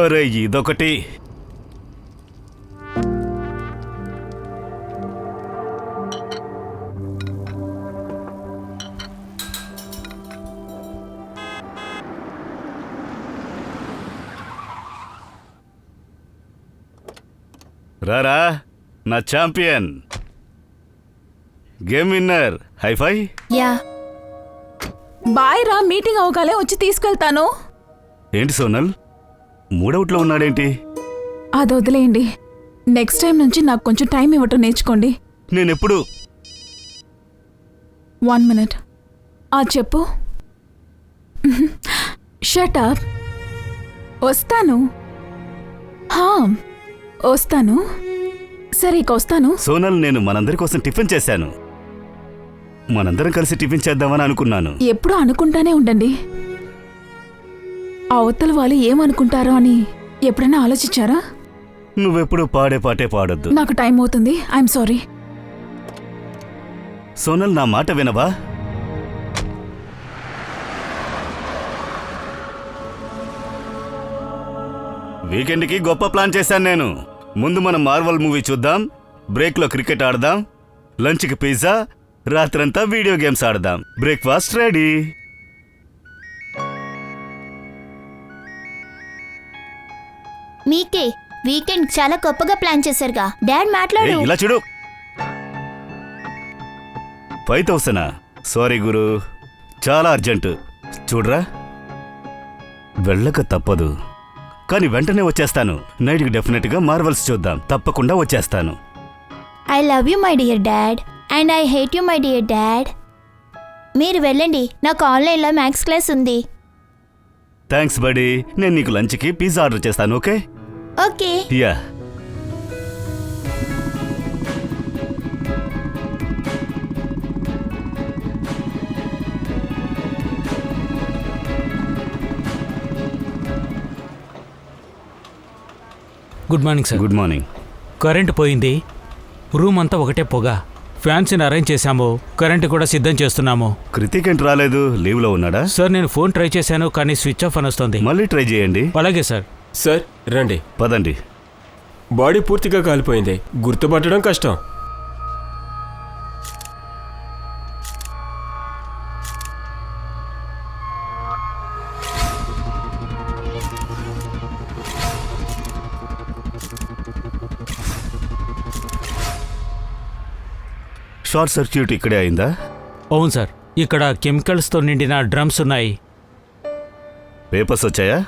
అరే ఇదొకటి. రారా నా champion, game winner. Hi fi. Yeah boy రా, మీటింగ్ అవగానే వచ్చి తీసుకెళ్తాను. ఏంటి సోనల్ మూడవుట్లో ఉన్నాడేంటి? అది వదిలేయండి, నెక్స్ట్ టైం నుంచి నాకు కొంచెం టైం ఇవ్వటం నేర్చుకోండి. నేనెప్పుడు 1 minute. చెప్పు. Shut up. వస్తాను. వస్తాను. సరే ఇక వస్తాను. సోనల్, నేను మనందరి కోసం టిఫిన్ చేశాను. మనందరం కలిసి టిఫిన్ చేద్దామని అనుకున్నాను. ఎప్పుడూ అనుకుంటానే ఉండండి. అవతల వాళ్ళు ఏమనుకుంటారో అని ఎప్పుడైనా ఆలోచించారా? నువ్వెప్పుడు పాడే పాటే పాడొద్దు. నాకు టైం అవుతుంది. I'm sorry. సోనల్, నా మాట వినవా? వీకెండ్కి గొప్ప ప్లాన్ చేశాను నేను. ముందు మనం మార్వల్ మూవీ చూద్దాం, బ్రేక్లో క్రికెట్ ఆడదాం, లంచ్కి పిజ్జా, రాత్రంతా వీడియో గేమ్స్ ఆడదాం. Breakfast ready. మీకే వీకెండ్ చాలా గొప్పగా ప్లాన్ చేశారుగా. డాడ్ మాట్లాడు. ఇలా చూడు. 5,000. సారీ గురు, చాలా అర్జెంటు. చూడరా, వెళ్ళక తప్పదు, కానీ వెంటనే వచ్చేస్తాను. నైట్కి డెఫినెట్గా మార్వల్స్ చూద్దాం. తప్పకుండా వచ్చేస్తాను. I love you my dear dad and I hate you my dear dad. మీరు వెళ్ళండి, నాకు ఆన్లైన్లో మ్యాథ్స్ క్లాస్ ఉంది. Thanks buddy. నేను నీకు లంచ్కి పిజ్జా ఆర్డర్ చేస్తాను. Okay? Okay. Yeah. Good morning sir. Good morning. Current పోయింది, రూమ్ అంతా ఒకటే పొగ. ఫ్యాన్స్ని అరేంజ్ చేశాము, కరెంటు కూడా సిద్ధం చేస్తున్నాము. కృతిక్ ఏంటి రాలేదు? లీవ్లో ఉన్నాడా? సార్ నేను ఫోన్ ట్రై చేశాను, కానీ స్విచ్ ఆఫ్ అని వస్తుంది. మళ్ళీ ట్రై చేయండి. అలాగే సార్. సార్ రండి. పదండి. బాడీ పూర్తిగా కాలిపోయింది, గుర్తుపట్టడం కష్టం. షార్ట్ సర్క్యూట్ ఇక్కడే అయిందా? అవును సార్, ఇక్కడ కెమికల్స్తో నిండిన డ్రమ్స్ ఉన్నాయి. పేపర్స్ వచ్చాయా?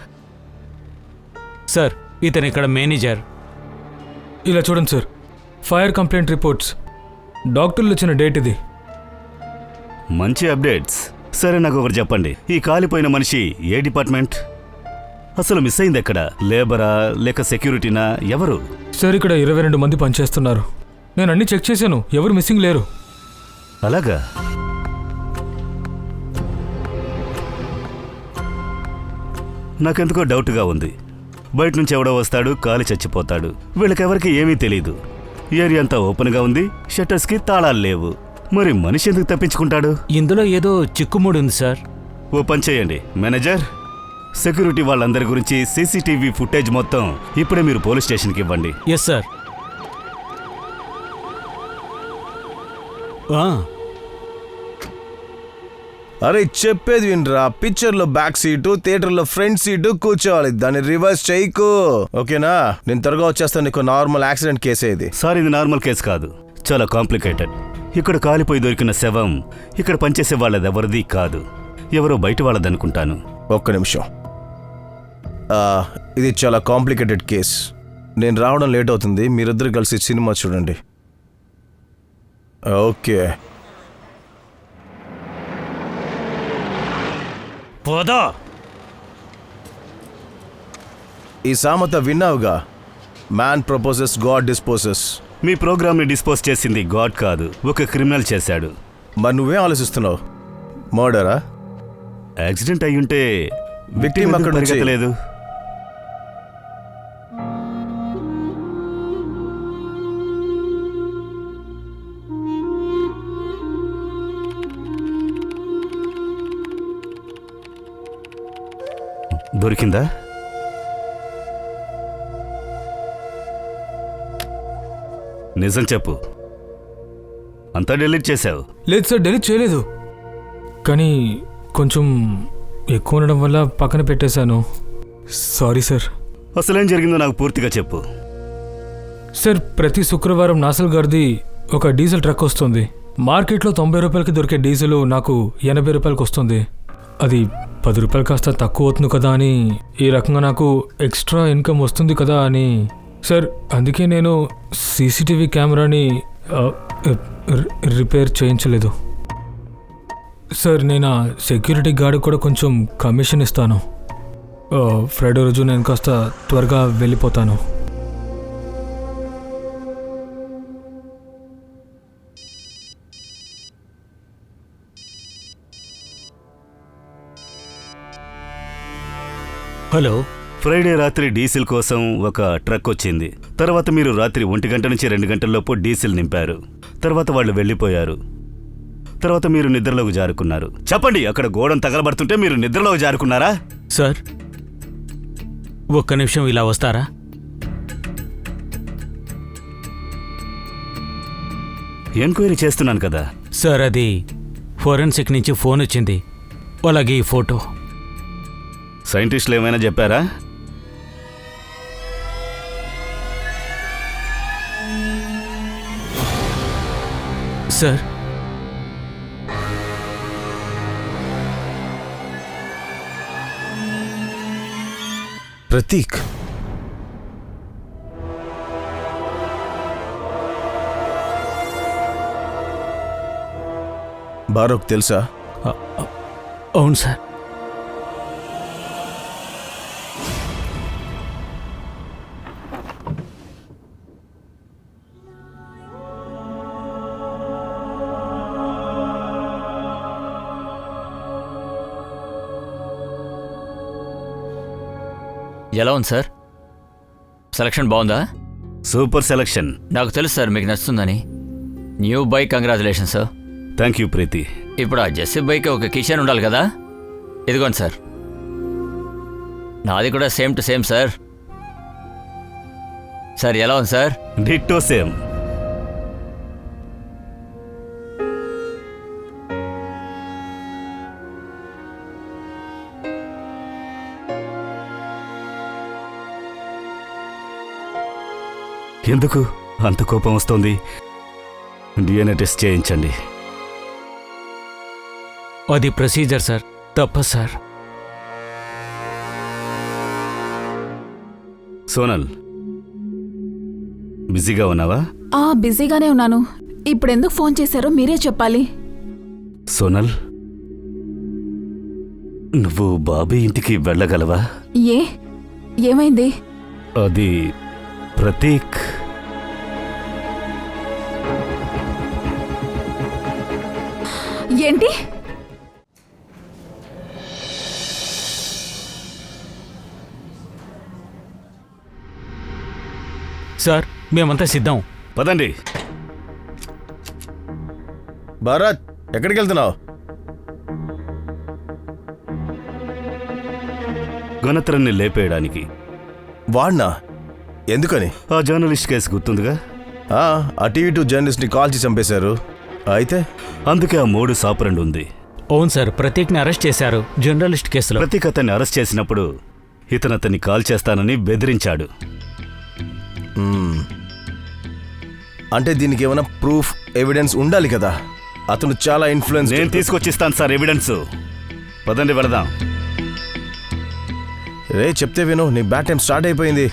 సార్ ఇతను ఇక్కడ మేనేజర్. ఇలా చూడండి సార్, ఫైర్ కంప్లైంట్ రిపోర్ట్స్, డాక్టర్లు ఇచ్చిన డేట్ ఇది. మంచి అప్డేట్స్. సరే నాకు ఒకటి చెప్పండి, ఈ కాలిపోయిన మనిషి ఏ డిపార్ట్మెంట్? అసలు మిస్ అయింది ఎక్కడ? లేబరా లేక సెక్యూరిటీనా? ఎవరు? సార్ ఇక్కడ 22 మంది పనిచేస్తున్నారు. నేను అన్ని చెక్ చేశాను, ఎవరు మిస్సింగ్ లేరు. అలాగా? నాకెందుకో డౌట్గా ఉంది. బయట నుంచి ఎవడో వస్తాడు, కాలి చచ్చిపోతాడు. వీళ్ళకెవరికి ఏమీ తెలీదు. ఏరియా అంతా ఓపెన్గా ఉంది, షట్టర్స్కి తాళాలు లేవు. మరి మనిషి ఎందుకు తప్పించుకుంటాడు? ఇందులో ఏదో చిక్కుముడి ఉంది సార్. ఓ పని చేయండి మేనేజర్, సెక్యూరిటీ వాళ్ళందరి గురించి సీసీటీవీ ఫుటేజ్ మొత్తం ఇప్పుడే మీరు పోలీస్ స్టేషన్కి ఇవ్వండి. Yes sir. అరే చెప్పేది వినరా, పిక్చర్లో బ్యాక్ సీటు, థియేటర్లో ఫ్రంట్ సీటు కూర్చోవాలి, దాన్ని రివర్స్ చేయకు. ఓకేనా? నేను త్వరగా వచ్చేస్తాను. నీకు నార్మల్ యాక్సిడెంట్ కేసే ఇది. సార్ ఇది నార్మల్ కేసు కాదు, చాలా కాంప్లికేటెడ్. ఇక్కడ కాలిపోయి దొరికిన శవం ఇక్కడ పనిచేసే వాళ్ళది ఎవరిది కాదు, ఎవరో బయట వాళ్ళది అనుకుంటాను. ఒక్క నిమిషం. ఇది చాలా కాంప్లికేటెడ్ కేస్. నేను రావడం లేట్ అవుతుంది, మీరిద్దరు కలిసి సినిమా చూడండి. ఓకే. పోదా. ఈ సామెత విన్నావుగా, మ్యాన్ ప్రపోజెస్ గాడ్ డిస్పోజెస్. మీ ప్రోగ్రామ్ని డిస్పోజ్ చేసింది గాడ్ కాదు, ఒక క్రిమినల్ చేశాడు. మరి నువ్వేం ఆలోచిస్తున్నావు? మర్డరా? యాక్సిడెంట్ అయ్యుంటే విక్టిమ్ అక్కడ నుంచి పరిగెత్తలేదు. దొరికిందా? నిజం చెప్పు, అంతా డిలీట్ చేసావు. లేదు సార్, డెలీట్ చేయలేదు. కానీ కొంచెం ఎక్కువ ఉండడం వల్ల పక్కన పెట్టేశాను. Sorry sir. అసలేం జరిగిందో నాకు పూర్తిగా చెప్పు. సార్, ప్రతి శుక్రవారం నాసల్ గారిది ఒక డీజిల్ ట్రక్ వస్తుంది. మార్కెట్లో 90 రూపాయలకి దొరికే డీజిల్ నాకు 80 రూపాయలకి వస్తుంది. అది 10 రూపాయలు కాస్త తక్కువ అవుతుంది కదా అని, ఈ రకంగా నాకు ఎక్స్ట్రా ఇన్కమ్ వస్తుంది కదా అని సార్, అందుకే నేను సీసీటీవీ కెమెరాని రిపేర్ చేయించలేదు సార్. నేను సెక్యూరిటీ గార్డ్ కూడా కొంచెం కమిషన్ ఇస్తాను. ఫ్రైడే రోజు నేను కాస్త త్వరగా వెళ్ళిపోతాను. హలో. ఫ్రైడే రాత్రి డీజిల్ కోసం ఒక ట్రక్ వచ్చింది. తర్వాత మీరు రాత్రి 1 గంట నుంచి 2 గంటల్లోపు డీజిల్ నింపారు. తర్వాత వాళ్ళు వెళ్ళిపోయారు. తర్వాత మీరు నిద్రలోకి జారుకున్నారు. చెప్పండి, అక్కడ గోడను తగలబడుతుంటే మీరు నిద్రలోకి జారుకున్నారా? సార్, ఒక్క నిమిషం ఇలా వస్తారా? ఎంక్వైరీ చేస్తున్నాను కదా. సార్, అది ఫోరెన్సిక్ నుంచి ఫోన్ వచ్చింది. అలాగే ఈ ఫోటో. సైంటిస్టులు ఏమైనా చెప్పారా? సార్, ప్రతీక్, బారోక్ తెలుసా? అవును సార్. ఎలా ఉంది సార్? సెలక్షన్ బాగుందా? Super selection. నాకు తెలుసు సార్ మీకు నచ్చుతుందని. New bike, congratulation sir. Thank you Preeti. ఇప్పుడు ఆ జెస్సీ బైక్ ఒక కిచెన్ ఉండాలి కదా, ఇదిగోండి సార్. నాది కూడా same to same sir. Sir ఎలా ఉంది సార్? Ditto same. ఎందుకు అంత కోపం వస్తోంది? డిఎన్ఏ టెస్ట్ చేయించండి. అది ప్రొసీజర్ సార్, తప్ప సార్. సోనల్, బిజీగా ఉన్నావా? బిజీగానే ఉన్నాను. ఇప్పుడు ఎందుకు ఫోన్ చేశారో మీరే చెప్పాలి. సోనల్, నువ్వు బాబీ ఇంటికి వెళ్ళగలవా? ఏమైంది? అది ప్రతీక్. ఏంటి? సార్, మేమంతా సిద్ధం. పదండి. భారత్, ఎక్కడికి వెళ్తున్నావు? గణత్రాన్ని లేపేయడానికి. వాడినా? ఎందుకని? ఆ జర్నలిస్ట్ కేసు గుర్తుందిగా? ఆ టీవీ 2 జర్నలిస్ట్ని కాల్ చేసి చంపేశారు. అయితే అందుకే ఆ మోడు సాపరండి ఉంది. అవును సార్, ప్రతీక్ని అరెస్ట్ చేశారు జర్నలిస్ట్ కేసులో. ప్రతీక్ అతన్ని అరెస్ట్ చేసినప్పుడు ఇతను అతన్ని కాల్ చేస్తానని బెదిరించాడు. అంటే దీనికి ఏమైనా ప్రూఫ్, ఎవిడెన్స్ ఉండాలి కదా. అతను చాలా ఇన్ఫ్లుయెన్స్. నేను తీసుకొచ్చిస్తాను సార్ ఎవిడెన్స్. పదండి వెళదాం. రే చెప్తే విను, నీ బ్యాడ్ టైం స్టార్ట్ అయిపోయింది.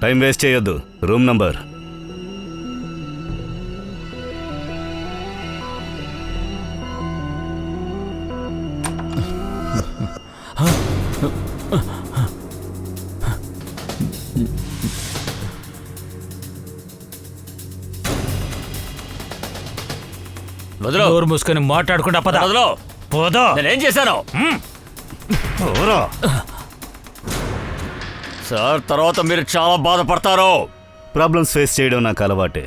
టైం వేస్ట్ చేయొద్దు. Room number. నోరు మూసుకొని మాట్లాడకుండా పద. వదలు. పోదో. నేనేం చేశాను ఓరా. సార్? తర్వాత మీరు చాలా బాధపడతారు. ప్రాబ్లమ్స్ ఫేస్ చేయడం నాకు అలవాటే.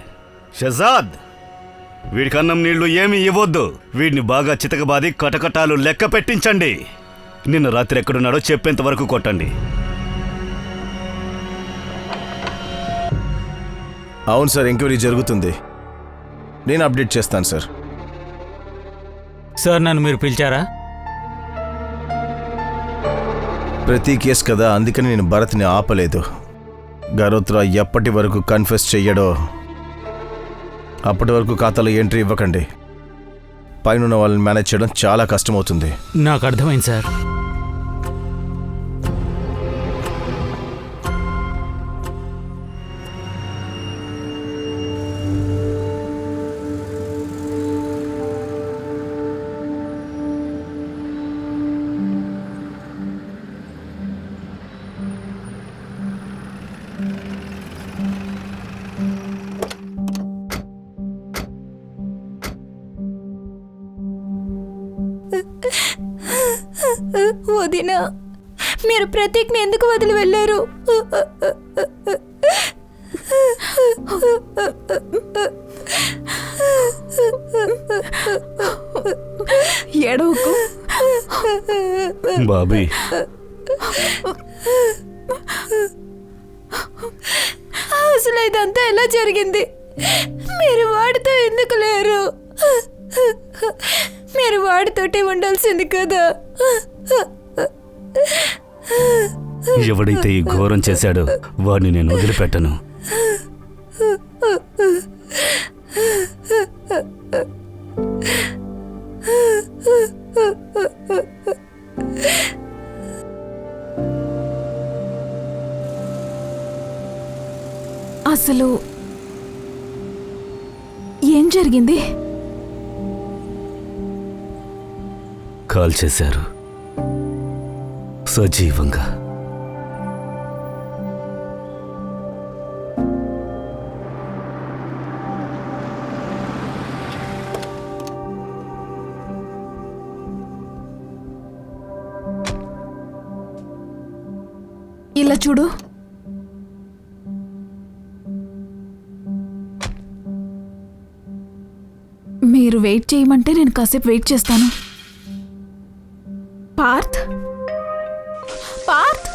షజాద్, వీడికి అన్నం నీళ్లు ఏమీ ఇవ్వొద్దు. వీడిని బాగా చితకబాది కటకటాలు లెక్క పెట్టించండి. నిన్న రాత్రి ఎక్కడున్నాడో చెప్పేంత వరకు కొట్టండి. అవును సార్, ఎంక్వైరీ జరుగుతుంది. నేను అప్డేట్ చేస్తాను సార్. సార్, నన్ను మీరు పిలిచారా? ప్రతి కేసు కదా, అందుకని నేను భరత్ని ఆపలేదు. గరోత్రా ఎప్పటి వరకు కన్ఫెస్ చెయ్యడో అప్పటి వరకు ఖాతాలో ఎంట్రీ ఇవ్వకండి. పైన వాళ్ళని మేనేజ్ చేయడం చాలా కష్టమవుతుంది. నాకు అర్థమైంది సార్. వదినా, మీరు ప్రతీక్ని ఎందుకు వదిలి వెళ్ళారు? ఏడవకు బాబీ. అసలు ఇదంతా ఎలా జరిగింది? మీరు వాడితో ఎందుకు లేరు? మీరు వాడితోటి ఉండాల్సింది కదా. ఎవడైతే ఈ ఘోరం చేశాడో వాడిని నేను వదిలిపెట్టను. అసలు ఏం జరిగింది? కాల్ చేశారు సజీవంగా. ఇలా చూడు. మీరు వెయిట్ చేయమంటే నేను కాసేపు వెయిట్ చేస్తాను. Parth, Parth,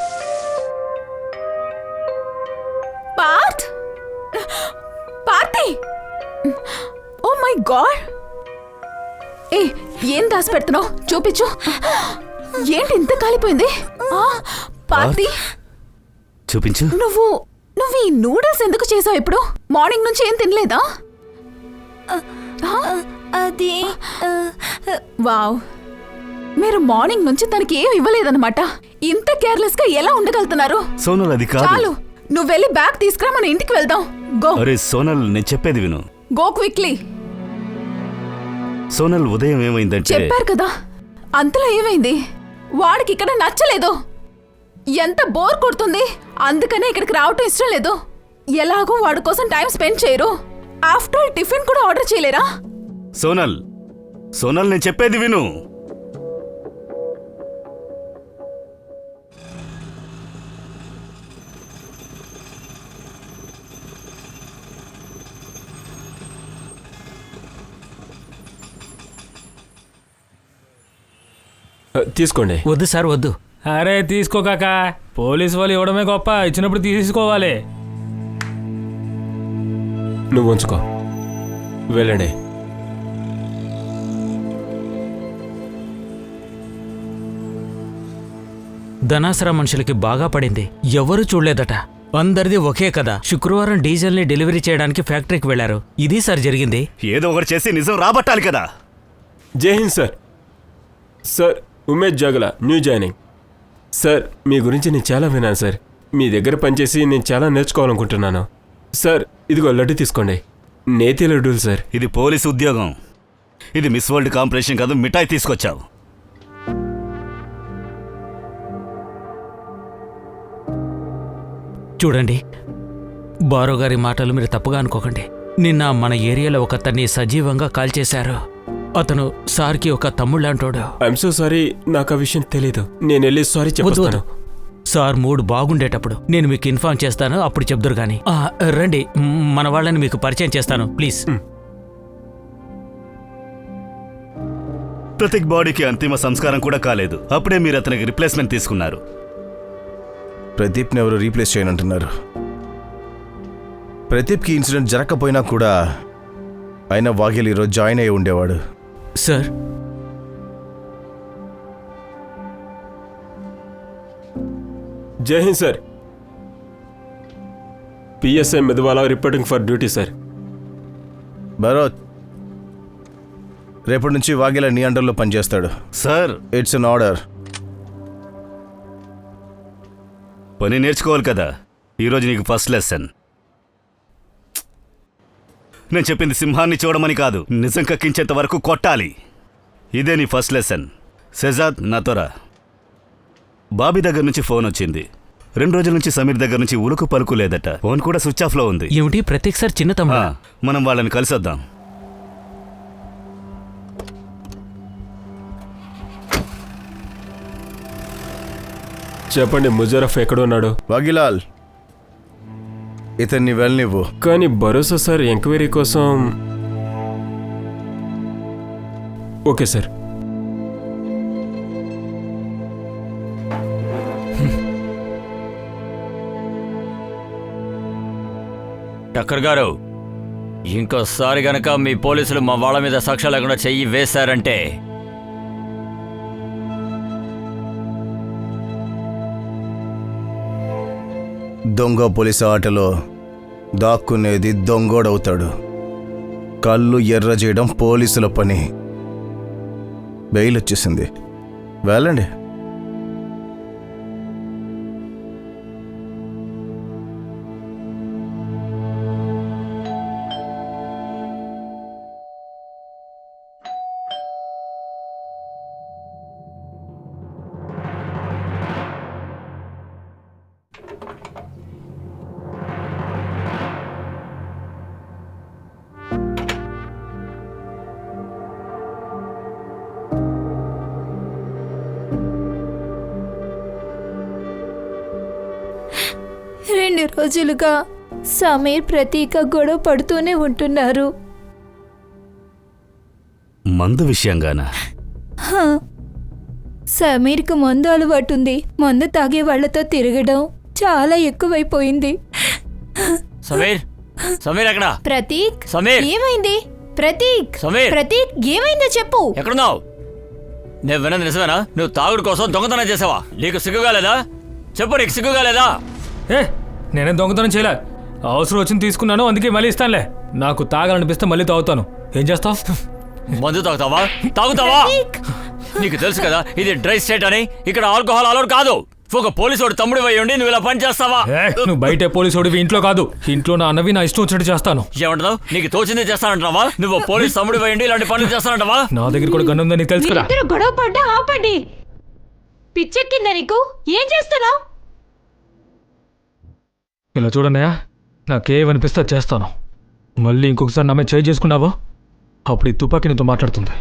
Parth, Parthi! Oh my God! ఏ, ఏం దాసి పెడుతున్నావు? చూపించు. ఏంటి ఇంత కాలిపోయింది? పార్థి, చూపించు. నువ్వు ఈ నూడిల్స్ ఎందుకు చేసావు? ఇప్పుడు మార్నింగ్ నుంచి ఏం తినలేదా? అది వావ్, మీరు మార్నింగ్ నుంచి తనకి ఏం ఇవ్వలేదన్నమాట. ఇంత కేర్లెస్ గా ఎలా ఉండగలుగుతున్నారు? సోనల్, అది కాదు. చాలు, నువ్వు వెళ్ళి బ్యాగ్ తీసుకురా, మన ఇంటికి వెళ్దాం. గో. అరే సోనల్, నేను చెప్పేది విను. Go quickly. సోనల్, ఉదయం ఏమైందంటే చెప్పారు కదా, అంతలో ఏమైంది? వాడికి ఇక్కడ నచ్చలేదు. ఎంత బోర్ కొడుతుంది, అందుకనే ఇక్కడికి రావటం ఇష్టం లేదు. ఎలాగో వాడి కోసం టైం స్పెండ్ చేయరు. ఆఫ్టర్ ఆల్ టిఫిన్ కూడా ఆర్డర్ చేయలేరా? సోనల్, సోనల్, నేను చెప్పేది విను. తీసుకోండి. వద్దు సార్, వద్దు. అరే తీసుకోకాక, పోలీసు వాళ్ళు ఇవ్వడమే గొప్ప, ఇచ్చినప్పుడు తీసుకోవాలి. నువ్వు ఉంచుకో, వెళ్ళండి. ధనాసరా మనుషులకి బాగా పడింది. ఎవరూ చూడలేదట. అందరిది ఒకే కదా. శుక్రవారం డీజిల్ని డెలివరీ చేయడానికి ఫ్యాక్టరీకి వెళ్లారు. ఇది సార్ జరిగింది. ఏదో ఒకటి చేసి నిజం రాబట్టాలి కదా. జై హింద్ సార్. సార్, ఉమేష్ జాగల, న్యూ జాయినింగ్. సార్, మీ గురించి నేను చాలా విన్నాను సార్. మీ దగ్గర పనిచేసి నేను చాలా నేర్చుకోవాలనుకుంటున్నాను. సార్, ఇదిగో లడ్డు తీసుకోండి. నేతి లడ్డూలు సార్. ఇది పోలీసు ఉద్యోగం. ఇది మిస్ వరల్డ్ కాంపిటీషన్ కాదు. మిఠాయి తీసుకొచ్చావు. చూడండి, బారోగారి మాటలు మీరు తప్పుగా అనుకోకండి. నిన్న మన ఏరియాలో ఒకతన్ని సజీవంగా కాల్చేశారు. అతను సార్కి ఒక తమ్ముళ్ళంటోడు. ఐఎమ్ సో సారీ, నాకు ఆ విషయం తెలీదు. నేను వెళ్ళి సారీ వద్దు చెప్తాను. వద్దు. సార్ మూడ్ బాగుండేటప్పుడు నేను మీకు ఇన్ఫార్మ్ చేస్తాను, అప్పుడు చెప్దురు గాని. రండి, మన వాళ్ళని మీకు పరిచయం చేస్తాను ప్లీజ్. ప్రతీక్ బాడీకి అంతిమ సంస్కారం కూడా కాలేదు, అప్పుడే మీరు అతనికి రిప్లేస్మెంట్ తీసుకున్నారు. ప్రదీప్ని ఎవరు రీప్లేస్ చేయనంటున్నారు? ప్రదీప్కి ఇన్సిడెంట్ జరగకపోయినా కూడా అయినా వాఘేల్ ఈరోజు జాయిన్ అయ్యి ఉండేవాడు. Sir, Jai Hind sir. PSI Medawala reporting for duty sir. Bharat, రేపటి నుంచి వాఘేల నీ అండర్లో పనిచేస్తాడు. Sir, it's an order. పని నేర్చుకోవాలి కదా, ఈరోజు నీకు ఫస్ట్ లెసన్. నేను చెప్పింది సింహాన్ని చూడమని కాదు, నిజం కక్కించేంత వరకు కొట్టాలి. ఇదే నీ ఫస్ట్ లెసన్. షెజాద్, నాతోరా. బాబీ దగ్గర నుంచి ఫోన్ వచ్చింది. 2 రోజుల నుంచి సమీర్ దగ్గర నుంచి ఉలుకు పలుకు లేదట. ఫోన్ కూడా స్విచ్ ఆఫ్లో ఉంది. ఏమిటి ప్రతీక్ సార్ చిన్న తమ్ముడా? మనం వాళ్ళని కలిసొద్దాం. చెప్పండి, ముజరఫ్ ఎక్కడున్నాడు? వాఘిలాల్, ఇతన్ని వెళ్ళనివ్వు. కానీ భరోసా సార్ ఎంక్వైరీ కోసం. Okay sir. టక్కర్ గారు, ఇంకోసారి గనక మీ పోలీసులు మా వాళ్ళ మీద సాక్ష్యాలు లేకుండా చెయ్యి వేశారంటే దొంగ పోలీసు ఆటలో దాక్కునేది దొంగోడవుతాడు. కళ్ళు ఎర్ర చేయడం పోలీసుల పని. బెయిల్ వచ్చేసింది, వెళ్ళండి. రెండు రోజులుగా సమీర్ ప్రతీక గొడవ పడుతూనే ఉంటున్నారు. మందు విషయంగానా? సమీర్కు మందు అలవాటుంది. మందు తాగే వాళ్లతో తిరగడం చాలా ఎక్కువైపోయింది. సమీర్, సమీర్ ఎక్కడా? ప్రతీక్, సమీర్, ఏమైంది? ప్రతీక్, సమీర్, ప్రతీక్ ఏమైందో చెప్పు. ఎక్కడున్నావు? నేను విన్నది నిజమేనా? నువ్వు తాగుడు కోసం దొంగతనం చేసావా? నీకు సిగ్గుగా లేదా? చెప్పు, నీకు సిగ్గుగా లేదా? నేనే దొంగతనం చేయలే. అవసరం వచ్చింది తీసుకున్నాను, అందుకే మళ్ళీ ఇస్తానులే. నాకు తాగాలనిపిస్తే మళ్ళీ తాగుతాను. ఏం చేస్తావు? మందు తాగుతావా? తాగుతావా? నీకు తెలుసు కదా ఇది డ్రై స్టేట్ అని. ఇక్కడ ఆల్కహాల్ అలౌడ్ కాదు. ఒక పోలీసు తమ్ముడు అయ్యి ఉండి నువ్వు ఇలా పని చేస్తావా? నువ్వు బయటే పోలీసుడివి, ఇంట్లో కాదు. ఇంట్లో నా అన్నవి నా ఇష్టం వచ్చినట్టు చేస్తాను. ఏమంటున్నావు? నీకు తోచిందే చేస్తానంటావా? నువ్వు పోలీసు తమ్ముడు అయ్యి ఉండి ఇలాంటి పనులు చేస్తానంటావా? నా దగ్గర కూడా గన్ను ఉందని నీకు తెలుసు కదా. గొడవ పడ్డా ఆపండి. పిచ్చెక్కిందా నీకు? ఏం చేస్తున్నావు? ఇలా చూడన్నయ్యా, నాకేమనిపిస్తే అది చేస్తాను. మళ్ళీ ఇంకొకసారి నా మీద చేయి చేసుకున్నావో అప్పుడు ఈ తుపాకీ నీతో మాట్లాడుతుంది.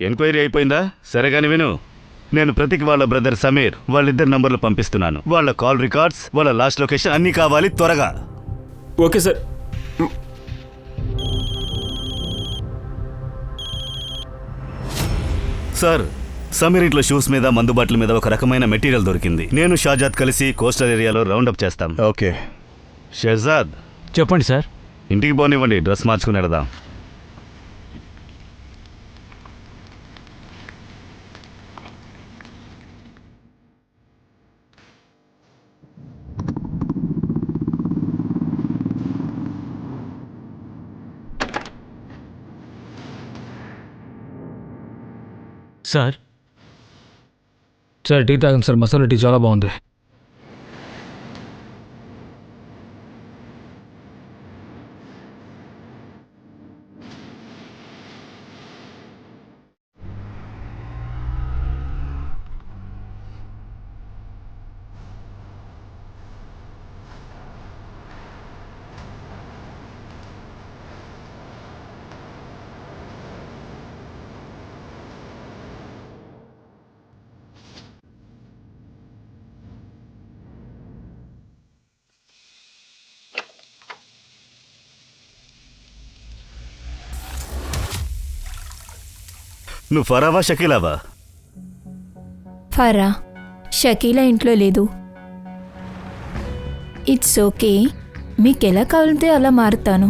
ఎంక్వైరీ అయిపోయిందా? సరే కానీ విను, నేను ప్రతీక్ వాళ్ళ బ్రదర్ సమీర్ వాళ్ళిద్దరు నంబర్లు పంపిస్తున్నాను. వాళ్ళ కాల్ రికార్డ్స్, వాళ్ళ లాస్ట్ లొకేషన్ అన్నీ కావాలి, త్వరగా. Okay sir. సార్, సమీర్ ఇంట్లో షూస్ మీద మందు బాటిల్ మీద ఒక రకమైన మెటీరియల్ దొరికింది. నేను షాజాద్ కలిసి కోస్టల్ ఏరియాలో రౌండప్ చేస్తాం. ఓకే. షహజాద్, చెప్పండి సార్. ఇంటికి పోనివ్వండి, డ్రెస్ మార్చుకుని వెళదాం. సార్ సార్ టీ తాగండి సార్, మసాలా టీ చాలా బాగుంది. నువ్వు ఫరావా షకీలావా? ఫరా, షకీలా ఇంట్లో లేదు. ఇట్స్ ఓకే, మీకు ఎలా కావాలంటే అలా మారుతాను.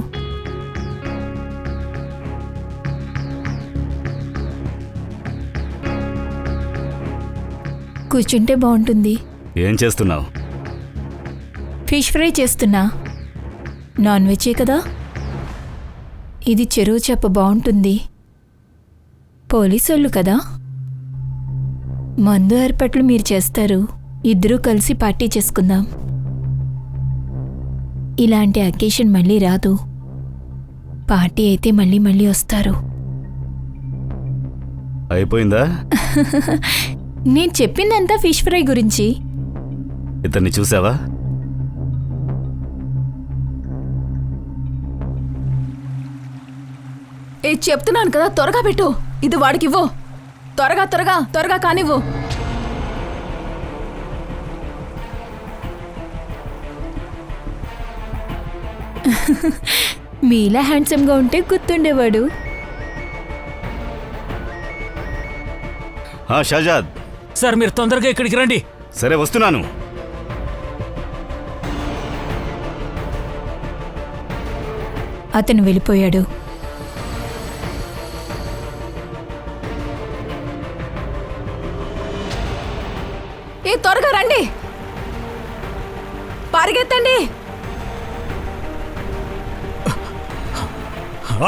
కూర్చుంటే బాగుంటుంది. ఏం చేస్తున్నావు? ఫిష్ ఫ్రై చేస్తున్నా. నాన్ వెజే కదా, ఇది చెరువు చేప, బాగుంటుంది. పోలీసోళ్ళు కదా, మందు ఏర్పాట్లు మీరు చేస్తారు. ఇద్దరూ కలిసి పార్టీ చేసుకుందాం. ఇలాంటి అకేషన్ మళ్ళీ రాదు. పార్టీ అయితే మళ్ళీ మళ్ళీ వస్తారు. అయిపోయిందా? నేను చెప్పిందంతా ఫిష్ ఫ్రై గురించి. ఇతన్ని చూసావా? చెప్తున్నాను కదా, త్వరగా పెట్టు. ఇది వాడికివ్వు. త్వరగా త్వరగా త్వరగా కానివ్వు. మీలా హ్యాండ్సమ్గా ఉంటే గుర్తుండేవాడు. షాజాద్. సార్ మీరు తొందరగా ఇక్కడికి రండి. సరే, వస్తున్నాను. అతను వెళ్ళిపోయాడు. త్వరగా రండి, పరిగెత్తండి.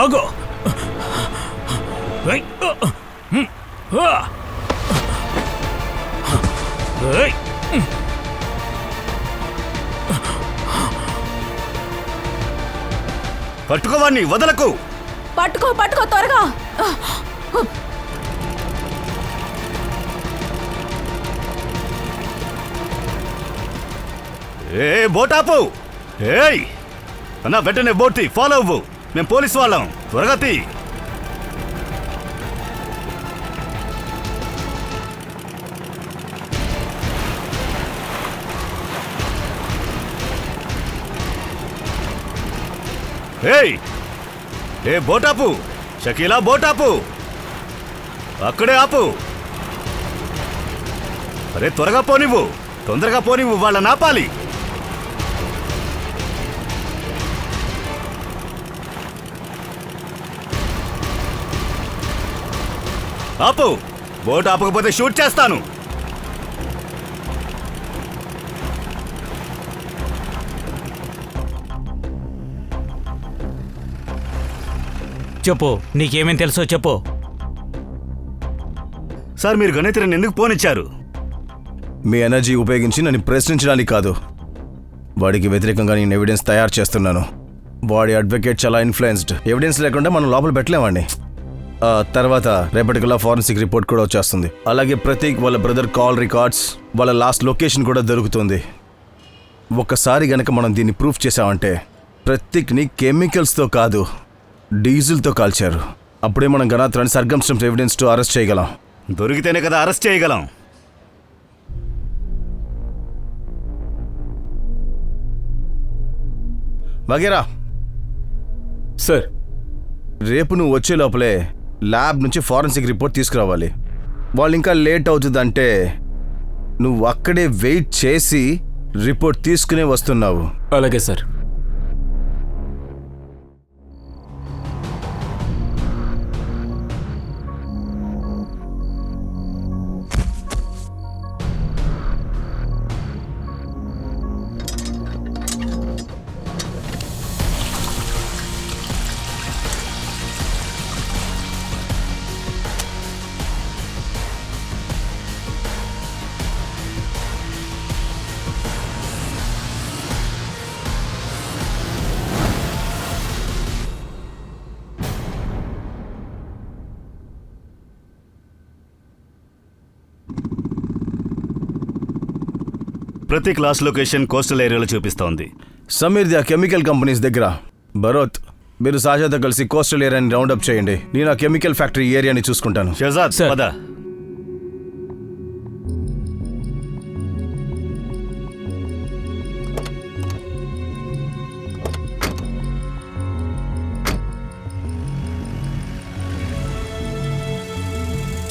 ఆగో. పట్టుకోవాన్ని వదలకు. పట్టుకో పట్టుకో త్వరగా. ఏ బోటాపు. ఏయ్ అన్నా, వెంటనే బోట్ తీ. ఫాలో అవ్వు, మేము పోలీస్ వాళ్ళం. త్వరగా తీ. ఏయ్, ఏ బోటాపు. షకీలా, బోటాపు. అక్కడే ఆపు. అరే త్వరగా పోనివ్వు, తొందరగా పోనివ్వు, వాళ్ళని ఆపాలి. ఆపు. బోట్ ఆపకపోతే షూట్ చేస్తాను. చెప్పు, నీకేమేం తెలుసో చెప్పు. సార్, మీరు గణితుని ఎందుకు పోనిచ్చారు? మీ ఎనర్జీ ఉపయోగించి నన్ను ప్రశ్నించడానికి కాదు, వాడికి వ్యతిరేకంగా నేను ఎవిడెన్స్ తయారు చేస్తున్నాను. వాడి అడ్వకేట్ చాలా ఇన్ఫ్లుయెన్స్డ్. ఎవిడెన్స్ లేకుండా మనం లోపల పెట్టలేమండి. తర్వాత రేపటికల్లా ఫారెన్సిక్ రిపోర్ట్ కూడా వచ్చేస్తుంది. అలాగే ప్రతీక్ వాళ్ళ బ్రదర్ కాల్ రికార్డ్స్, వాళ్ళ లాస్ట్ లొకేషన్ కూడా దొరుకుతుంది. ఒక్కసారి గనక మనం దీన్ని ప్రూఫ్ చేసామంటే ప్రతీక్ని కెమికల్స్తో కాదు, డీజిల్తో కాల్చారు. అప్పుడే మనం గణాత్రాన్ని సర్కమ్స్టెన్స్ ఎవిడెన్స్తో అరెస్ట్ చేయగలం. దొరికితేనే కదా అరెస్ట్ చేయగలం. వగేరా. సార్, రేపు నువ్వు వచ్చే లోపలే ల్యాబ్ నుంచి ఫారెన్సిక్ రిపోర్ట్ తీసుకురావాలి. వాళ్ళు ఇంకా లేట్ అవుతుందంటే నువ్వు అక్కడే వెయిట్ చేసి రిపోర్ట్ తీసుకునే వస్తున్నావు. అలాగే సార్. ప్రతి క్లాస్ లొకేషన్ కోస్టల్ ఏరియాలో చూపిస్తోంది. సమీర్ది ఆ కెమికల్ కంపెనీస్ దగ్గర. భరత్, మీరు సాజాతో కలిసి కోస్టల్ ఏరియాని రౌండప్ చేయండి. నేను ఆ కెమికల్ ఫ్యాక్టరీ ఏరియాని చూసుకుంటాను. షహజాద్ సార్. పద.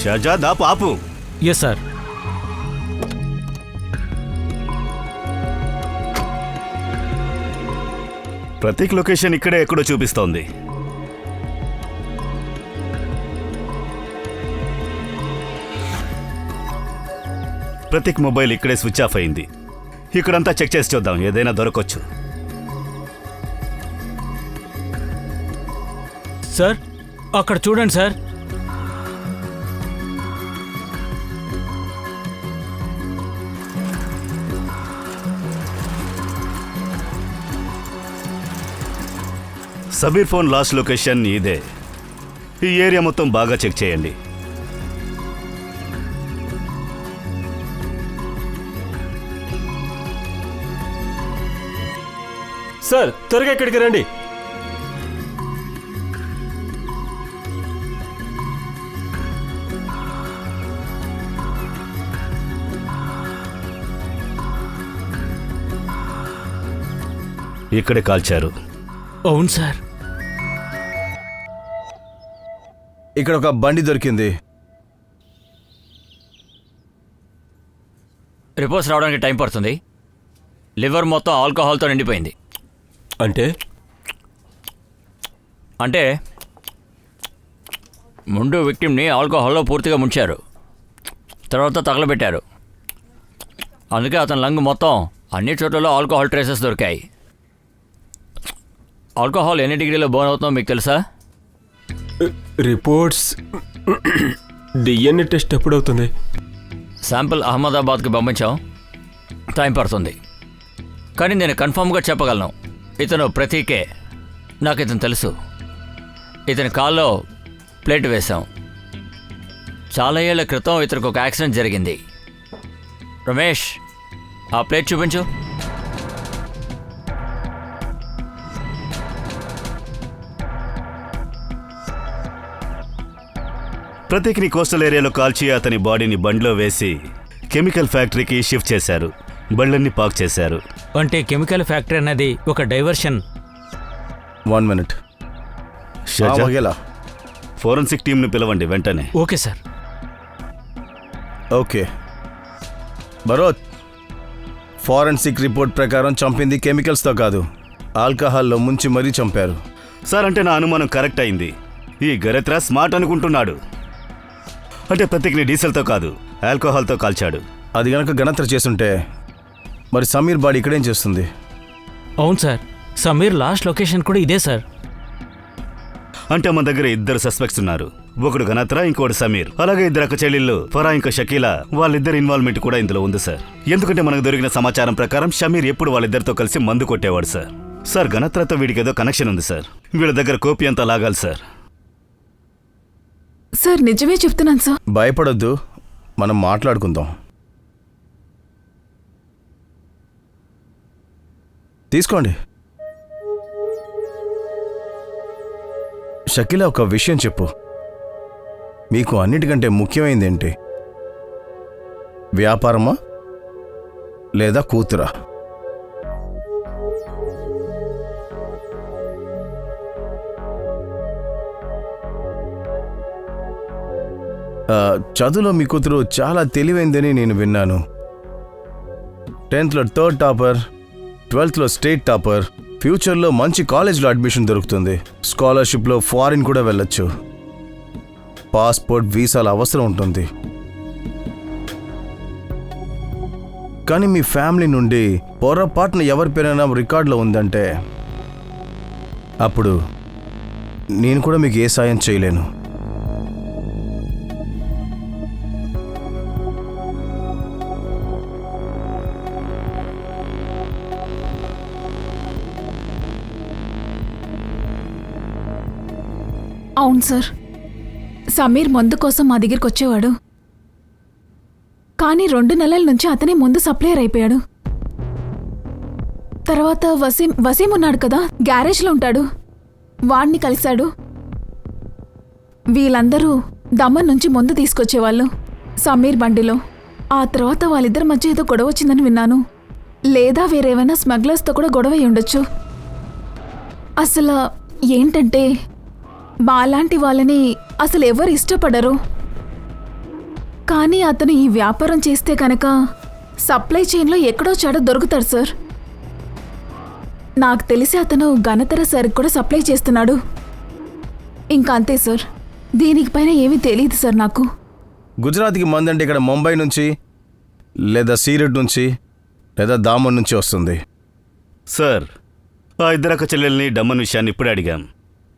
షహజాద్ ఆపు ఆపు. Yes sir. ప్రతీక్ లొకేషన్ ఇక్కడే ఎక్కడో చూపిస్తోంది. ప్రతీక్ మొబైల్ ఇక్కడే స్విచ్ ఆఫ్ అయింది. ఇక్కడంతా చెక్ చేసి చూద్దాం, ఏదైనా దొరకొచ్చు. సార్ అక్కడ చూడండి sir. Sameer phone last location ఇదే. ఈ ఏరియా మొత్తం బాగా చెక్ చేయండి. సార్ త్వరగా ఇక్కడికి రండి. ఇక్కడే కాల్చారు. అవును సార్. ఇక్కడ ఒక బండి దొరికింది. రిపోర్ట్స్ రావడానికి టైం పడుతుంది. లివర్ మొత్తం ఆల్కహాల్తో నిండిపోయింది. అంటే ముందు విక్టిమ్ని ఆల్కహాల్లో పూర్తిగా ముంచారు, తర్వాత తగలబెట్టారు. అందుకే అతని లంగ్ మొత్తం అన్ని చోట్లలో ఆల్కహాల్ ట్రేసెస్ దొరికాయి. ఆల్కహాల్ ఎన్ని డిగ్రీలో బర్న్ అవుతుందో మీకు తెలుసా? రిపోర్ట్స్ డిఎన్ఏ టెస్ట్ ఎప్పుడవుతుంది? శాంపిల్ అహ్మదాబాద్కి పంపించాం, టైం పడుతుంది. కానీ నేను కన్ఫామ్గా చెప్పగలను, ఇతను ప్రతీకే. నాకు ఇతను తెలుసు. ఇతని కాల్లో ప్లేట్ వేశాం. చాలా ఏళ్ల క్రితం ఇతనికి ఒక యాక్సిడెంట్ జరిగింది. రమేష్, ఆ ప్లేట్ చూపించు. ప్రతీక్ని కోస్టల్ ఏరియాలో కాల్చి అతని బాడీని బండిలో వేసి కెమికల్ ఫ్యాక్టరీకి షిఫ్ట్ చేశారు. బళ్ళన్నీ పాక్ చేశారు. అంటే కెమికల్ ఫ్యాక్టరీ అన్నది ఒక డైవర్షన్. 1 minute. షహజాద్, ఫోరెన్సిక్ టీంని పిలవండి వెంటనే. Okay sir. Okay Bharat, forensic report ప్రకారం చంపింది కెమికల్స్తో కాదు, ఆల్కహాల్లో ముంచి మరీ చంపారు. సార్, అంటే నా అనుమానం కరెక్ట్ అయింది. ఈ గరత్రా స్మార్ట్ అనుకుంటున్నాడు. అంటే ప్రతీక్ని డీజిల్తో కాదు, ఆల్కహాల్తో కాల్చాడు. అది గనక గణత్ర చేసుంటే మరి సమీర్ బాడీ ఇక్కడేం చేస్తుంది? అవును సార్, సమీర్ లాస్ట్ లొకేషన్ కూడా ఇదే సార్. అంటే మన దగ్గర 2 సస్పెక్ట్స్ ఉన్నారు. ఒకడు గణత్రా, ఇంకోటి సమీర్. అలాగే 2 అక్క చెల్లెళ్ళు ఫరా ఇంకా షకీలా. వాళ్ళిద్దరు ఇన్వాల్వ్మెంట్ కూడా ఇందులో ఉంది సార్. ఎందుకంటే మనకు దొరికిన సమాచారం ప్రకారం షమీర్ ఎప్పుడు వాళ్ళిద్దరితో కలిసి మందు కొట్టేవాడు సార్. సార్, గణత్రాతో వీడికి ఏదో కనెక్షన్ ఉంది సార్. వీళ్ళ దగ్గర కోపి అంతా లాగాలి సార్. సార్ నిజమే చెప్తున్నాను సార్. భయపడొద్దు, మనం మాట్లాడుకుందాం. తీసుకోండి. షకీలా, ఒక విషయం చెప్పు. మీకు అన్నిటికంటే ముఖ్యమైనది ఏంటి? వ్యాపారమా లేదా కూతురా? చదువులో మీ కూతురు చాలా తెలివైందని నేను విన్నాను. 10th లో 3rd టాపర్, 12th లో స్టేట్ టాపర్. ఫ్యూచర్లో మంచి కాలేజ్లో అడ్మిషన్ దొరుకుతుంది. స్కాలర్షిప్లో ఫారిన్ కూడా వెళ్ళొచ్చు. పాస్పోర్ట్, వీసాల అవసరం ఉంటుంది. కానీ మీ ఫ్యామిలీ నుండి పొరపాటున ఎవరి పేరైనా రికార్డులో ఉందంటే అప్పుడు నేను కూడా మీకు ఏ సాయం చేయలేను. అవును సార్, సమీర్ మందు కోసం మా దగ్గరికి వచ్చేవాడు. కానీ 2 నెలల నుంచి అతనే ముందు సప్లయర్ అయిపోయాడు. తర్వాత వసీం ఉన్నాడు కదా, గ్యారేజ్లో ఉంటాడు, వాణ్ణి కలిశాడు. వీళ్ళందరూ దమన్ నుంచి ముందు తీసుకొచ్చేవాళ్ళు సమీర్ బండిలో. ఆ తర్వాత వాళ్ళిద్దరి మధ్య ఏదో గొడవ వచ్చిందని విన్నాను. లేదా వేరేమైనా స్మగ్లర్స్తో కూడా గొడవ అయి ఉండొచ్చు. అసలు ఏంటంటే మాలాంటి వాళ్ళని అసలు ఎవరు ఇష్టపడరు. కానీ అతను ఈ వ్యాపారం చేస్తే కనుక సప్లై చైన్లో ఎక్కడో చాడ దొరుకుతాడు సార్. నాకు తెలిసి అతను ఘనతర సరుకు కూడా సప్లై చేస్తున్నాడు. ఇంకా అంతే సార్, దీనికి పైన ఏమీ తెలియదు సార్ నాకు. గుజరాత్కి మందంటే ఇక్కడ ముంబై నుంచి లేదా సీరట్ నుంచి లేదా దామన్ నుంచి వస్తుంది. సార్, ఆ ఇద్దరక్క చెల్లెల్ని డమ్మన్ విషయాన్ని ఇప్పుడే అడిగాం.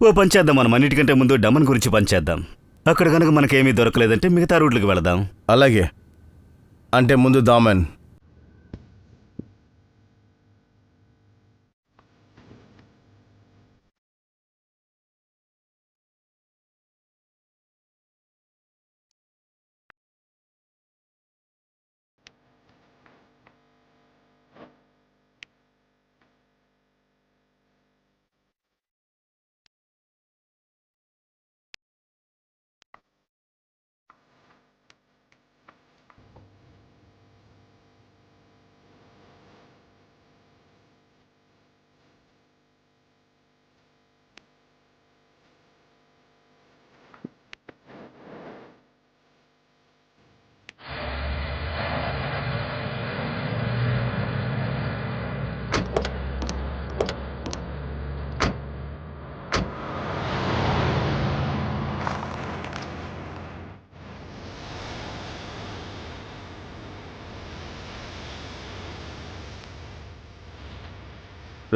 ఓ పని చేద్దాం, మనం అన్నిటికంటే ముందు డమ్మన్ గురించి పనిచేద్దాం. అక్కడ కనుక మనకేమీ దొరకలేదంటే మిగతా రూట్లకు వెళదాం. అలాగే, అంటే ముందు దామన్.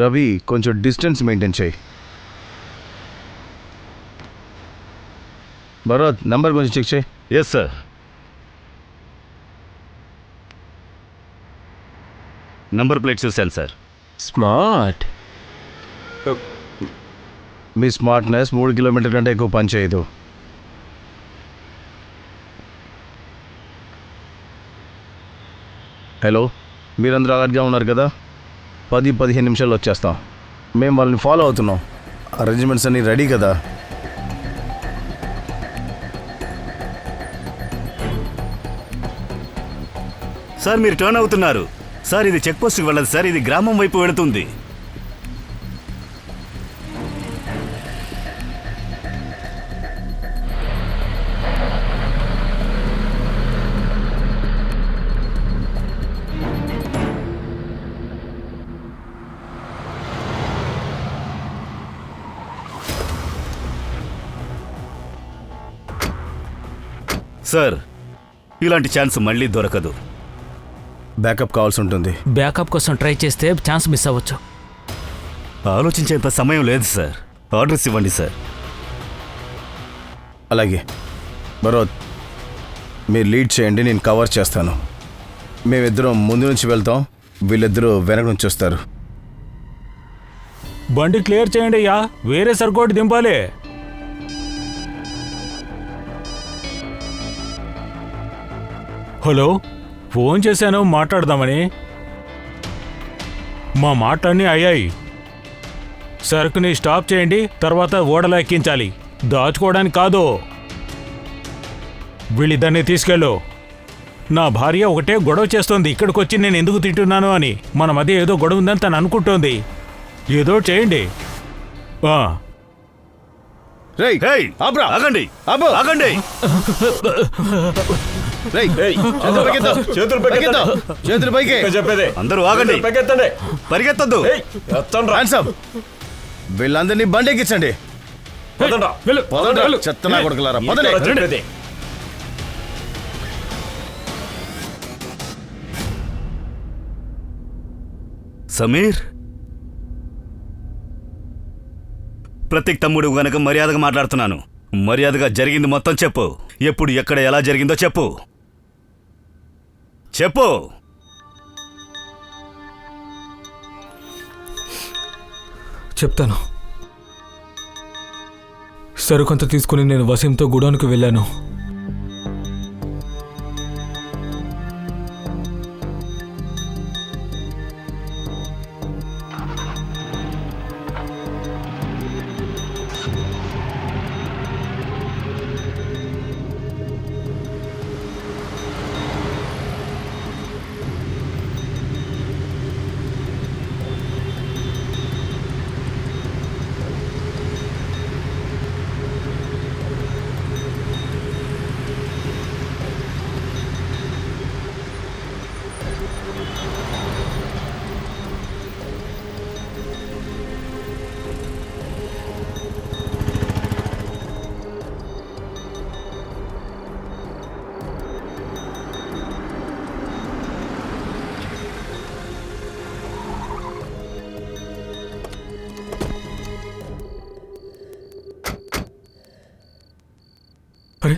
రవి, కొంచెం డిస్టెన్స్ మెయింటైన్ చేయి. భరత్, నంబర్ కొంచెం చెక్ చేయి. Yes sir. నంబర్ ప్లేట్ చూశాను సార్. స్మార్ట్. మీ స్మార్ట్నెస్ 3 కిలోమీటర్ కంటే ఎక్కువ పని చేయదు. హలో, మీరందరూ అలర్ట్గా ఉన్నారు కదా? 10-15 నిమిషాల్లో వచ్చేస్తాం. మేము వాళ్ళని ఫాలో అవుతున్నాం. అరేంజ్మెంట్స్ అన్నీ రెడీ కదా? సార్, మీరు టర్న్ అవుతున్నారు. సార్, ఇది చెక్ పోస్ట్కి వెళ్ళదు సార్, ఇది గ్రామం వైపు వెళుతుంది. సార్, ఇలాంటి ఛాన్స్ మళ్ళీ దొరకదు. బ్యాకప్ కావాల్సి ఉంటుంది. బ్యాకప్ కోసం ట్రై చేస్తే ఛాన్స్ మిస్ అవ్వచ్చు. ఆలోచించేంత సమయం లేదు సార్. ఆర్డర్స్ ఇవ్వండి సార్. అలాగే భరత్, మీరు లీడ్ చేయండి, నేను కవర్ చేస్తాను. మేమిద్దరం ముందు నుంచి వెళ్తాం, వీళ్ళిద్దరూ వెనక నుంచి వస్తారు. బండి క్లియర్ చేయండి అయ్యా, వేరే సరుకోటి దింపాలి. హలో, ఫోన్ చేశాను మాట్లాడదామని. మా మాటలన్నీ అయ్యాయి. సరుకుని స్టాప్ చేయండి, తర్వాత ఓడలా ఎక్కించాలి. దాచుకోవడానికి కాదు. వీళ్ళిద్దరిని తీసుకెళ్ళు. నా భార్య ఒకటే గొడవ చేస్తోంది, ఇక్కడికి వచ్చి నేను ఎందుకు తింటున్నాను అని. మన మధ్య ఏదో గొడవ ఉందని తను అనుకుంటోంది. ఏదో చేయండి. రేయ్ హేయ్, ఆబ్రా ఆగండి ఆబో ఆగండి. రేయ్ చేతులు పైకెత్తు. చేతులు పైకెత్తు. చేతులు పైకి చెప్పేదే అందరూ ఆగండి. పైకెత్తండి. పరిగెత్తొద్దు. Hands up. వీళ్ళందరినీ బండి ఎక్కించండి. పదండ్రా. పదండి చెత్తనా కొడుకులారా పదండి. చెప్పేదే. సమీర్, ప్రతీక్ తమ్ముడు గనక మర్యాదగా మాట్లాడుతున్నాను. మర్యాదగా జరిగింది మొత్తం చెప్పు. ఎప్పుడు ఎక్కడ ఎలా జరిగిందో చెప్పు. చెప్పు. చెప్తాను. సరుకంతా తీసుకుని నేను వసీంతో గుడౌన్కి వెళ్ళాను. అరే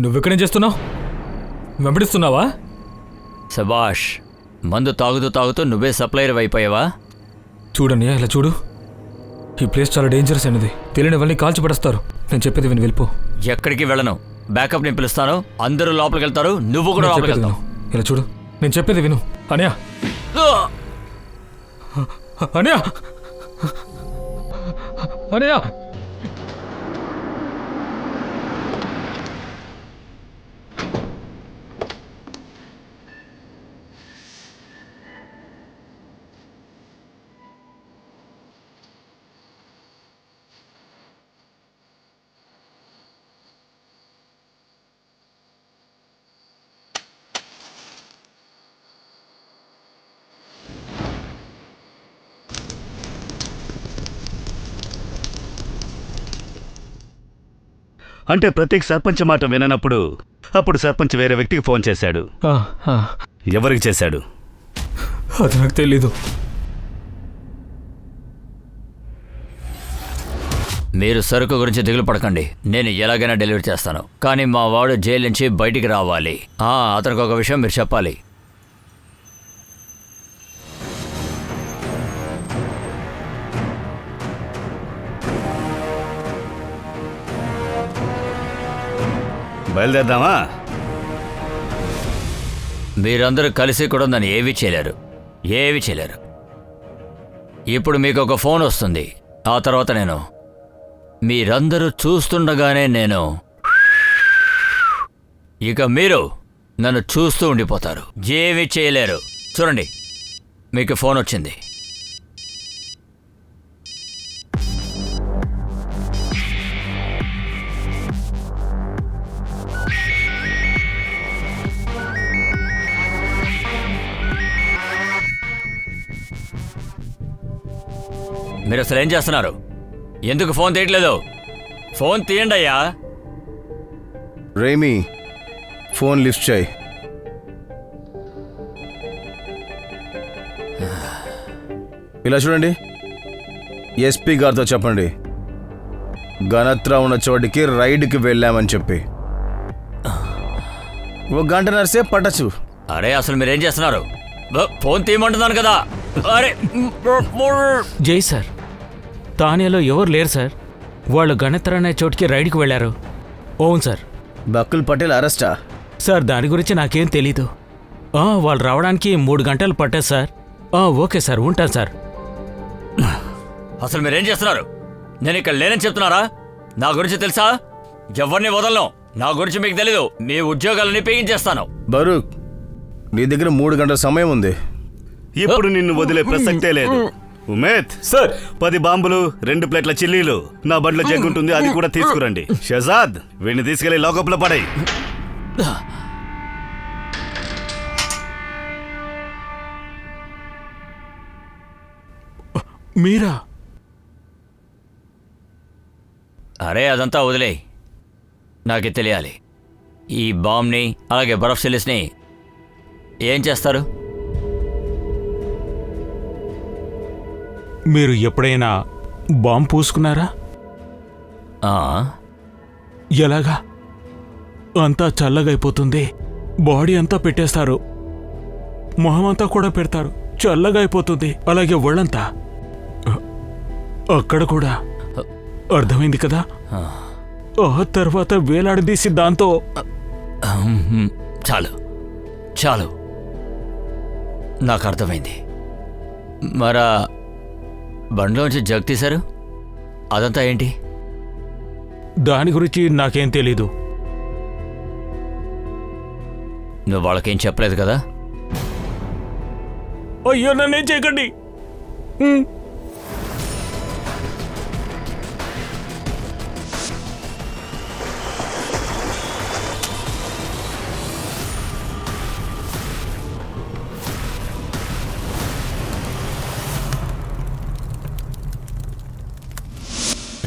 నువ్వెక్కడేం చేస్తున్నావు? వెంబడిస్తున్నావా? సబాష్, మందు తాగుతూ తాగుతూ నువ్వే సప్లైర్ అయిపోయావా? చూడన్నయ్య ఇలా చూడు. ఈ ప్లేస్ చాలా డేంజరస్ అయినది. తెలియని వాళ్ళని కాల్చి పడేస్తారు. నేను చెప్పేది విని వెళ్ళిపో. ఎక్కడికి వెళ్ళను. బ్యాకప్ నేను పిలుస్తాను. అందరూ లోపలికి వెళ్తారు, నువ్వు కూడా నేను లోపలికి చెప్పేది వెళ్తావు. విను. ఇలా చూడు, నేను చెప్పేది విను. అనయ్య అనయ్య అనయ్య అంటే ప్రతీక్ సర్పంచ్ మాట విననప్పుడు అప్పుడు సర్పంచ్ వేరే వ్యక్తికి ఫోన్ చేశాడు. ఎవరికి చేశాడు? అది నాకు తెలీదు. మీరు సరుకు గురించి దిగులు పడకండి. నేను ఎలాగైనా డెలివరీ చేస్తాను. కానీ మా వాడు జైలు నుంచి బయటికి రావాలి. అతనికి ఒక విషయం మీరు చెప్పాలి. బయలుదేరదామా? మీరందరూ కలిసి కూడా నన్ను ఏమీ చేయలేరు. ఇప్పుడు మీకు ఒక ఫోన్ వస్తుంది. ఆ తర్వాత మీరందరూ చూస్తుండగానే ఇక మీరు నన్ను చూస్తూ ఉండిపోతారు. ఏమీ చేయలేరు. చూడండి, మీకు ఫోన్ వచ్చింది. మీరు అసలు ఏం చేస్తున్నారు? ఎందుకు ఫోన్ తీయట్లేదు? ఫోన్ తీయండి అయ్యా. రేమి ఫోన్ లిఫ్ట్ చేయి. ఇలా చూడండి, ఎస్పీ గారితో చెప్పండి గణత్రా ఉన్న చోటికి రైడ్కి వెళ్ళామని చెప్పి. 1 గంటన్నర సేపు పట్టచ్చు. అరే అసలు మీరేం చేస్తున్నారు? ఫోన్ తీయమంటున్నాను కదా. అరే జై సార్, తానేలో ఎవరు లేరు సార్. వాళ్ళు గణితర్ అనే చోటుకి రైడ్కి వెళ్ళారు. అవును సార్. బకుల్ పటేల్ అరెస్టా? సార్ దాని గురించి నాకేం తెలీదు. వాళ్ళు రావడానికి 3 గంటలు పట్టారు సార్. ఓకే సార్, ఉంటాను సార్. అసలు మీరేం చేస్తున్నారు? నేను ఇక్కడ లేనని చెప్తున్నారా? నా గురించి తెలుసా? ఎవరిని వదలను. నా గురించి మీకు తెలీదు. మీ ఉద్యోగాలని పీగించేస్తాను. బరూక్, నీ దగ్గర 3 గంటల సమయం ఉంది. ఇప్పుడు నిన్ను వదిలే ప్రసక్తే లేదు. ఉమేద్, సార్ 10 బాంబులు, 2 ప్లేట్ల చిల్లీలు, నా బండ్లో జగ్గు ఉంటుంది, అది కూడా తీసుకురండి. షహజాద్, వీడిని తీసుకెళ్లి లాకప్లో పడాయి. మీరా? అరే అదంతా వదిలే, నాకే తెలియాలి. ఈ బాంబ్ని అలాగే బరఫ్ సిలిస్ని ఏం చేస్తారు? మీరు ఎప్పుడైనా బాంబు పూసుకున్నారా? ఆ, ఎలాగా? అంతా చల్లగా అయిపోతుంది, బాడీ అంతా పెట్టేస్తారు, మొహం అంతా కూడా పెడతారు, చల్లగా అయిపోతుంది, అలాగే ఒళ్ళంతా. అక్కడ కూడా. అర్థమైంది కదా? ఆ తర్వాత వేలాడదీసి దాంతో. చాలు చాలు, నాకు అర్థమైంది. మరా బండ్లోంచి జగ్ తీశారు, అదంతా ఏంటి? దాని గురించి నాకేం తెలీదు. నువ్వు వాళ్ళకేం చెప్పలేదు కదా? అయ్యో, నన్నేం చేయకండి.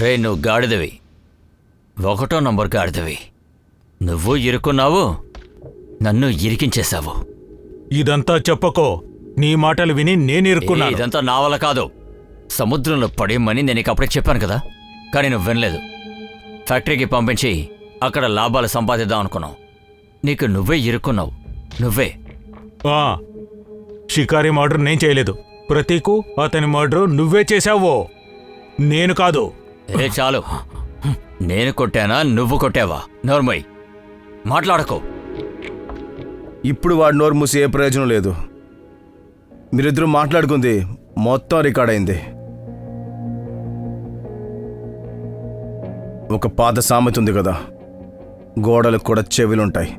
రే, నువ్వు గాడిదవి, 1వ నంబర్ గాడిదవి. నువ్వు ఇరుక్కున్నావు, నన్ను ఇరికించేశావు. ఇదంతా చెప్పకో, నీ మాటలు విని నేను ఇరుక్కున్నాను. ఇదంతా నా వల్ల కాదు. సముద్రంలో పడేయమని నేను నీకు అప్పుడే చెప్పాను కదా, కానీ నువ్వు వినలేదు. ఫ్యాక్టరీకి పంపించి అక్కడ లాభాలు సంపాదిద్దాం అనుకున్నావు. నీకు నువ్వే ఇరుక్కున్నావు, నువ్వే. ఆ, షికారి మర్డర్ నేను చేయలేదు. ప్రతీకు అతని మర్డర్ నువ్వే చేశావో, నేను కాదు. ఏ చాలు, నేను కొట్టానా నువ్వు కొట్టావా? నోర్మై, మాట్లాడకో. ఇప్పుడు వాడు నోరు మూసి ఏ ప్రయోజనం లేదు. మీరిద్దరూ మాట్లాడుకుంది మొత్తం రికార్డ్ అయింది. ఒక పాత సామెత ఉంది కదా, గోడలకు కూడా చెవులుంటాయి.